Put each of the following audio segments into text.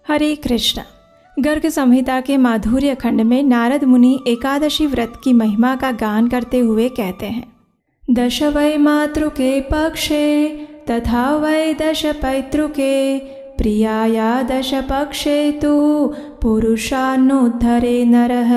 हरे कृष्णा। गर्ग संहिता के माधुर्य खंड में नारद मुनि एकादशी व्रत की महिमा का गान करते हुए कहते हैं, दश वै मातृके पक्षे तथा वै दश पैतृके प्रियाया दश पक्षे तु पुरुषानुद्धरे नरः।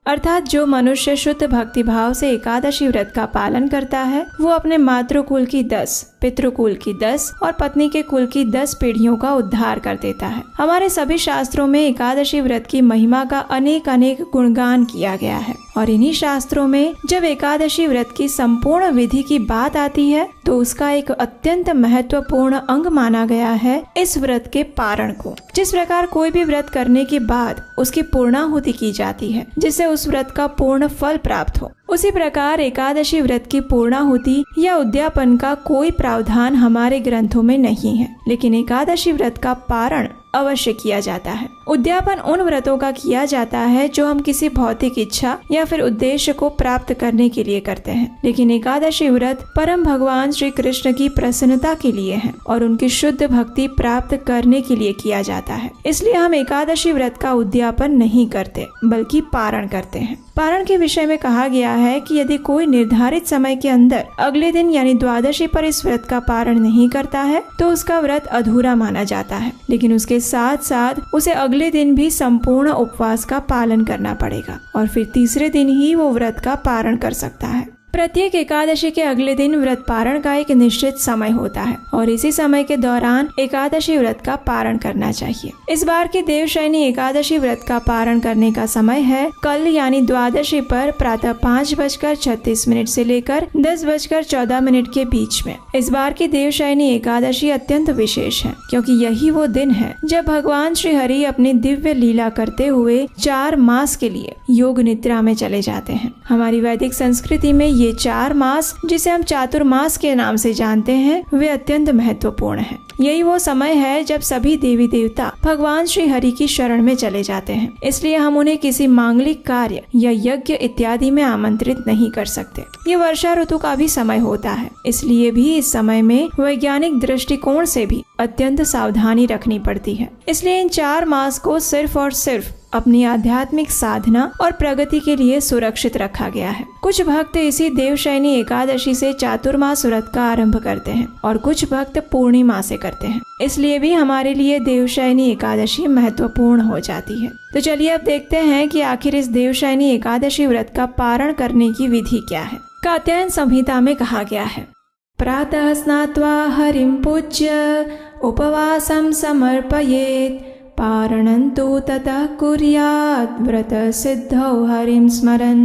अर्थात जो मनुष्य शुद्ध भक्तिभाव से एकादशी व्रत का पालन करता है वो अपने मातृकुल की 10, पितृकुल की 10 और पत्नी के कुल की 10 पीढ़ियों का उद्धार कर देता है। हमारे सभी शास्त्रों में एकादशी व्रत की महिमा का अनेक अनेक गुणगान किया गया है और इन्हीं शास्त्रों में जब एकादशी व्रत की संपूर्ण विधि की बात आती है तो उसका एक अत्यंत महत्वपूर्ण अंग माना गया है इस व्रत के पारण को। जिस प्रकार कोई भी व्रत करने के बाद उसकी पूर्णाहुति की जाती है जिससे उस व्रत का पूर्ण फल प्राप्त हो, उसी प्रकार एकादशी व्रत की पूर्णाहुति या उद्यापन का कोई प्रावधान हमारे ग्रंथों में नहीं है, लेकिन एकादशी व्रत का पारण अवश्य किया जाता है। उद्यापन उन व्रतों का किया जाता है जो हम किसी भौतिक इच्छा या फिर उद्देश्य को प्राप्त करने के लिए करते हैं, लेकिन एकादशी व्रत परम भगवान श्री कृष्ण की प्रसन्नता के लिए है और उनकी शुद्ध भक्ति प्राप्त करने के लिए किया जाता है। इसलिए हम एकादशी व्रत का उद्यापन नहीं करते बल्कि पारण करते हैं। पारण के विषय में कहा गया है कि यदि कोई निर्धारित समय के अंदर अगले दिन यानी द्वादशी पर इस व्रत का पारण नहीं करता है तो उसका व्रत अधूरा माना जाता है, लेकिन उसके साथ साथ उसे अगले दिन भी संपूर्ण उपवास का पालन करना पड़ेगा और फिर तीसरे दिन ही वो व्रत का पारण कर सकता है। प्रत्येक एकादशी के अगले दिन व्रत पारण का एक निश्चित समय होता है और इसी समय के दौरान एकादशी व्रत का पारण करना चाहिए। इस बार की देवशयनी एकादशी व्रत का पारण करने का समय है कल यानी द्वादशी पर प्रातः 5:36 से लेकर 10:14 के बीच में। इस बार की देवशयनी एकादशी अत्यंत विशेष है क्योंकि यही वो दिन है जब भगवान श्री हरि अपनी दिव्य लीला करते हुए 4 मास के लिए योग निद्रा में चले जाते हैं। हमारी वैदिक संस्कृति में ये 4 मास जिसे हम चातुर्मास के नाम से जानते हैं वे अत्यंत महत्वपूर्ण हैं। यही वो समय है जब सभी देवी देवता भगवान श्री हरि की शरण में चले जाते हैं, इसलिए हम उन्हें किसी मांगलिक कार्य या यज्ञ इत्यादि में आमंत्रित नहीं कर सकते। ये वर्षा ऋतु का भी समय होता है, इसलिए भी इस समय में वैज्ञानिक दृष्टिकोण से भी अत्यंत सावधानी रखनी पड़ती है। इसलिए इन 4 मास को सिर्फ और सिर्फ अपनी आध्यात्मिक साधना और प्रगति के लिए सुरक्षित रखा गया है। कुछ भक्त इसी देवशयनी एकादशी से चातुर्मास व्रत का आरंभ करते हैं और कुछ भक्त पूर्णिमा से करते हैं, इसलिए भी हमारे लिए देवशयनी एकादशी महत्वपूर्ण हो जाती है। तो चलिए अब देखते हैं कि आखिर इस देवशयनी एकादशी व्रत का पारण करने की विधि क्या है। कात्यायन संहिता में कहा गया है, प्रातः स्नात्वा हरिं पूज्य उपवासं समर्पयेत् पारणन्तु ततः कुर्यात् व्रत सिद्धौ हरिं स्मरन्।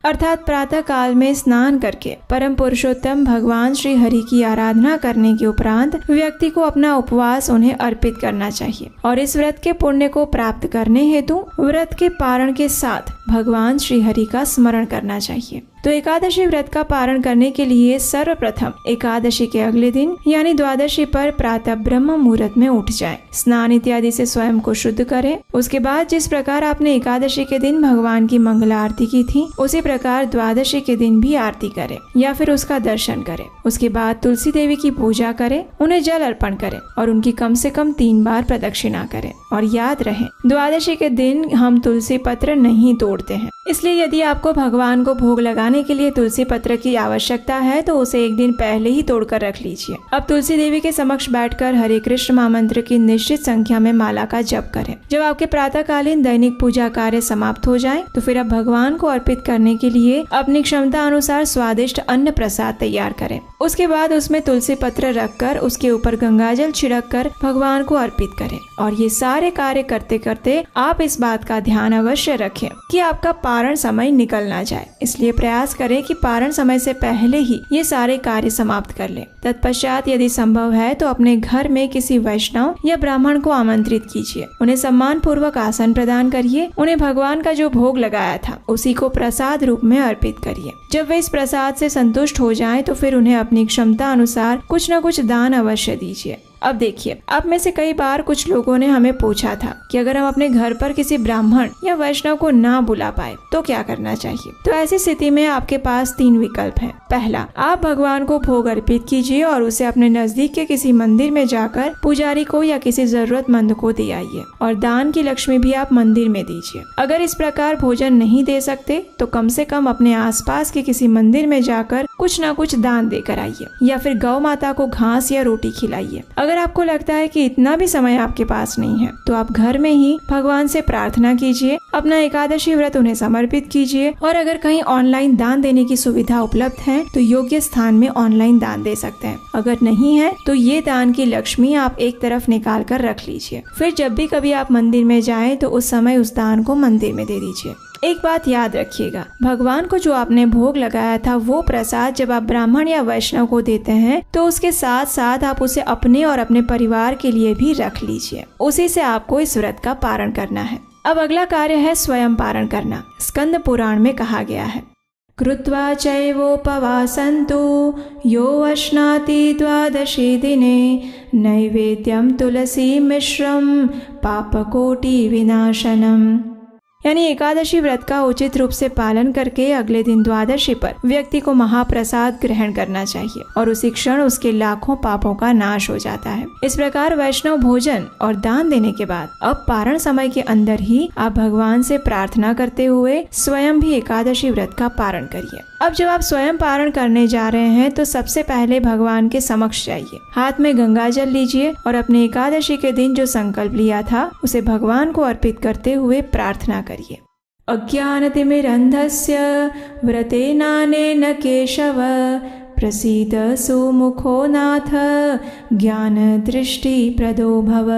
अर्थात प्रातः काल में स्नान करके परम पुरुषोत्तम भगवान श्री हरि की आराधना करने के उपरांत व्यक्ति को अपना उपवास उन्हें अर्पित करना चाहिए और इस व्रत के पुण्य को प्राप्त करने हेतु व्रत के पारण के साथ भगवान श्री हरि का स्मरण करना चाहिए। तो एकादशी व्रत का पारण करने के लिए सर्वप्रथम एकादशी के अगले दिन यानी द्वादशी पर प्रातः ब्रह्म मुहूर्त में उठ जाएं, स्नान इत्यादि से स्वयं को शुद्ध करें। उसके बाद जिस प्रकार आपने एकादशी के दिन भगवान की मंगला आरती की थी उसी प्रकार द्वादशी के दिन भी आरती करें या फिर उसका दर्शन करें। उसके बाद तुलसी देवी की पूजा करें, उन्हें जल अर्पण करें और उनकी कम से कम 3 बार प्रदक्षिणा करें। और याद रहे द्वादशी के दिन हम तुलसी पत्र नहीं तोड़ते हैं, इसलिए यदि आपको भगवान को भोग लगाने के लिए तुलसी पत्र की आवश्यकता है तो उसे एक दिन पहले ही तोड़कर रख लीजिए। अब तुलसी देवी के समक्ष बैठकर हरे कृष्ण महामंत्र की निश्चित संख्या में माला का जप करें। जब आपके प्रातःकालीन दैनिक पूजा कार्य समाप्त हो जाएं, तो फिर अब भगवान को अर्पित करने के लिए अपनी क्षमता अनुसार स्वादिष्ट अन्न प्रसाद तैयार करें। उसके बाद उसमें तुलसी पत्र रखकर उसके ऊपर गंगाजल छिड़क कर भगवान को अर्पित करें। और ये सारे कार्य करते करते आप इस बात का ध्यान अवश्य रखें कि आपका पारण समय निकल ना जाए, इसलिए प्रयास करें कि पारण समय से पहले ही ये सारे कार्य समाप्त कर लें। तत्पश्चात यदि संभव है तो अपने घर में किसी वैष्णव या ब्राह्मण को आमंत्रित कीजिए, उन्हें सम्मान पूर्वक आसन प्रदान करिए, उन्हें भगवान का जो भोग लगाया था उसी को प्रसाद रूप में अर्पित करिए। जब वे इस प्रसाद से संतुष्ट हो जाएं तो फिर उन्हें अपनी क्षमता अनुसार कुछ न कुछ दान अवश्य दीजिए। अब देखिए, आप में से कई बार कुछ लोगों ने हमें पूछा था कि अगर हम अपने घर पर किसी ब्राह्मण या वैष्णव को ना बुला पाए तो क्या करना चाहिए। तो ऐसी स्थिति में आपके पास 3 विकल्प हैं। पहला, आप भगवान को भोग अर्पित कीजिए और उसे अपने नजदीक के किसी मंदिर में जाकर पुजारी को या किसी जरूरतमंद को दे आइए, और दान की लक्ष्मी भी आप मंदिर में दीजिए। अगर इस प्रकार भोजन नहीं दे सकते तो कम से कम अपने आसपास के किसी मंदिर में जाकर कुछ ना कुछ दान देकर आइए, या फिर गौ माता को घास या रोटी खिलाइए। अगर आपको लगता है कि इतना भी समय आपके पास नहीं है तो आप घर में ही भगवान से प्रार्थना कीजिए, अपना एकादशी व्रत उन्हें समर्पित कीजिए, और अगर कहीं ऑनलाइन दान देने की सुविधा उपलब्ध है तो योग्य स्थान में ऑनलाइन दान दे सकते हैं। अगर नहीं है तो ये दान की लक्ष्मी आप एक तरफ निकाल कर रख लीजिए। फिर जब भी कभी आप मंदिर में जाएं तो उस समय उस दान को मंदिर में दे दीजिए। एक बात याद रखिएगा, भगवान को जो आपने भोग लगाया था वो प्रसाद जब आप ब्राह्मण या वैष्णव को देते हैं तो उसके साथ साथ आप उसे अपने और अपने परिवार के लिए भी रख लीजिए। उसी से आपको इस व्रत का पारण करना है। अब अगला कार्य है स्वयं पारण करना। स्कंद पुराण में कहा गया है, कृत्वा चैवोपवासन्तु यो अश्नाति द्वादशे दिने नैवेद्यम तुलसी मिश्रम पापकोटि विनाशनम। यानी एकादशी व्रत का उचित रूप से पालन करके अगले दिन द्वादशी पर व्यक्ति को महाप्रसाद ग्रहण करना चाहिए और उसी क्षण उसके लाखों पापों का नाश हो जाता है। इस प्रकार वैष्णव भोजन और दान देने के बाद अब पारण समय के अंदर ही आप भगवान से प्रार्थना करते हुए स्वयं भी एकादशी व्रत का पारण करिए। अब जब आप स्वयं पारण करने जा रहे हैं तो सबसे पहले भगवान के समक्ष जाइए, हाथ में गंगा जल लीजिए और अपने एकादशी के दिन जो संकल्प लिया था उसे भगवान को अर्पित करते हुए प्रार्थना करिए। अज्ञानतिमिरन्धस्य व्रतेनानेन केशव प्रसीद सुमुखो नाथ ज्ञान दृष्टि प्रदो भव।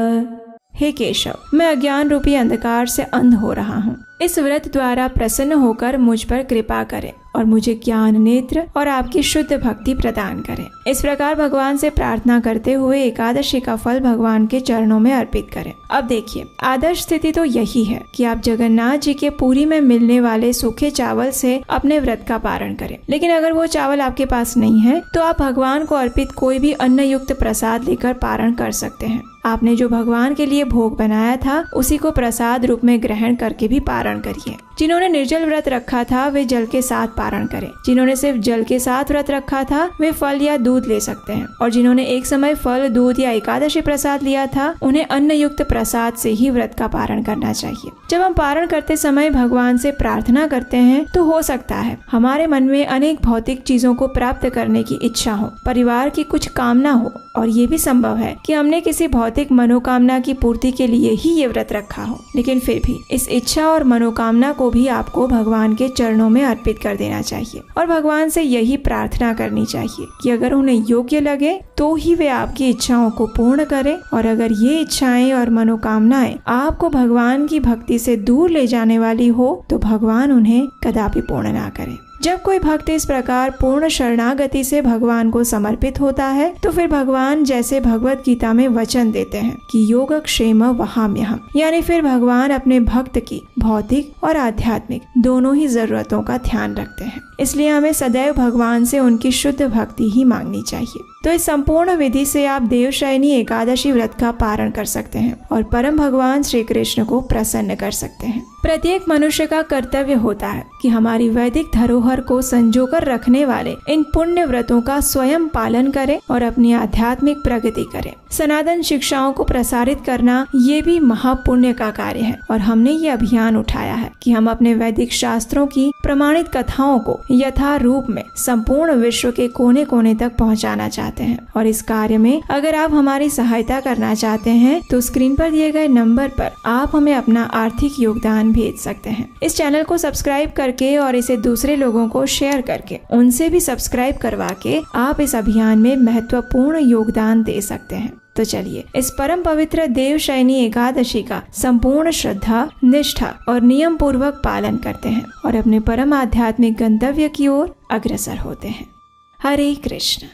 हे केशव, मैं अज्ञान रूपी अंधकार से अंध हो रहा हूँ। इस व्रत द्वारा प्रसन्न होकर मुझ पर कृपा करें और मुझे ज्ञान नेत्र और आपकी शुद्ध भक्ति प्रदान करें। इस प्रकार भगवान से प्रार्थना करते हुए एकादशी का फल भगवान के चरणों में अर्पित करें। अब देखिए, आदर्श स्थिति तो यही है कि आप जगन्नाथ जी के पुरी में मिलने वाले सूखे चावल से अपने व्रत का पारण करें। लेकिन अगर वो चावल आपके पास नहीं है तो आप भगवान को अर्पित कोई भी अन्न युक्त प्रसाद लेकर पारण कर सकते हैं। आपने जो भगवान के लिए भोग बनाया था उसी को प्रसाद रूप में ग्रहण करके भी पारण करिए। जिन्होंने निर्जल व्रत रखा था वे जल के साथ पारण करें। जिन्होंने सिर्फ जल के साथ व्रत रखा था वे फल या दूध ले सकते हैं, और जिन्होंने एक समय फल, दूध या एकादशी प्रसाद लिया था उन्हें अन्न युक्त प्रसाद से ही व्रत का पारण करना चाहिए। जब हम पारण करते समय भगवान से प्रार्थना करते हैं तो हो सकता है हमारे मन में अनेक भौतिक चीजों को प्राप्त करने की इच्छा हो, परिवार की कुछ कामना हो, और ये भी संभव है कि हमने किसी भौतिक मनोकामना की पूर्ति के लिए ही ये व्रत रखा हो। लेकिन फिर भी इस इच्छा और मनोकामना को भी आपको भगवान के चरणों में अर्पित कर देना चाहिए और भगवान से यही प्रार्थना करनी चाहिए कि अगर उन्हें योग्य लगे तो ही वे आपकी इच्छाओं को पूर्ण करें, और अगर ये इच्छाएं और मनोकामनाएं आपको भगवान की भक्ति से दूर ले जाने वाली हो तो भगवान उन्हें कदापि पूर्ण ना करें। जब कोई भक्त इस प्रकार पूर्ण शरणागति से भगवान को समर्पित होता है तो फिर भगवान जैसे भगवत गीता में वचन देते हैं कि योगक्षेम वहाम्यहम्, यानी फिर भगवान अपने भक्त की भौतिक और आध्यात्मिक दोनों ही जरूरतों का ध्यान रखते हैं। इसलिए हमें सदैव भगवान से उनकी शुद्ध भक्ति ही मांगनी चाहिए। तो इस संपूर्ण विधि से आप देवशयनी एकादशी व्रत का पारण कर सकते हैं और परम भगवान श्री कृष्ण को प्रसन्न कर सकते हैं। प्रत्येक मनुष्य का कर्तव्य होता है कि हमारी वैदिक धरोहर को संजोकर रखने वाले इन पुण्य व्रतों का स्वयं पालन करें और अपनी आध्यात्मिक प्रगति करें। सनातन शिक्षाओं को प्रसारित करना ये भी महापुण्य का कार्य है, और हमने ये अभियान उठाया है कि हम अपने वैदिक शास्त्रों की प्रमाणित कथाओं को यथा रूप में संपूर्ण विश्व के कोने कोने तक पहुंचाना चाहते हैं। और इस कार्य में अगर आप हमारी सहायता करना चाहते हैं तो स्क्रीन पर दिए गए नंबर पर आप हमें अपना आर्थिक योगदान भेज सकते हैं। इस चैनल को सब्सक्राइब करके और इसे दूसरे लोगों को शेयर करके उनसे भी सब्सक्राइब करवा के आप इस अभियान में महत्वपूर्ण योगदान दे सकते हैं। तो चलिए इस परम पवित्र देवशयनी एकादशी का संपूर्ण श्रद्धा, निष्ठा और नियम पूर्वक पालन करते हैं और अपने परम आध्यात्मिक गंतव्य की ओर अग्रसर होते हैं। हरे कृष्ण।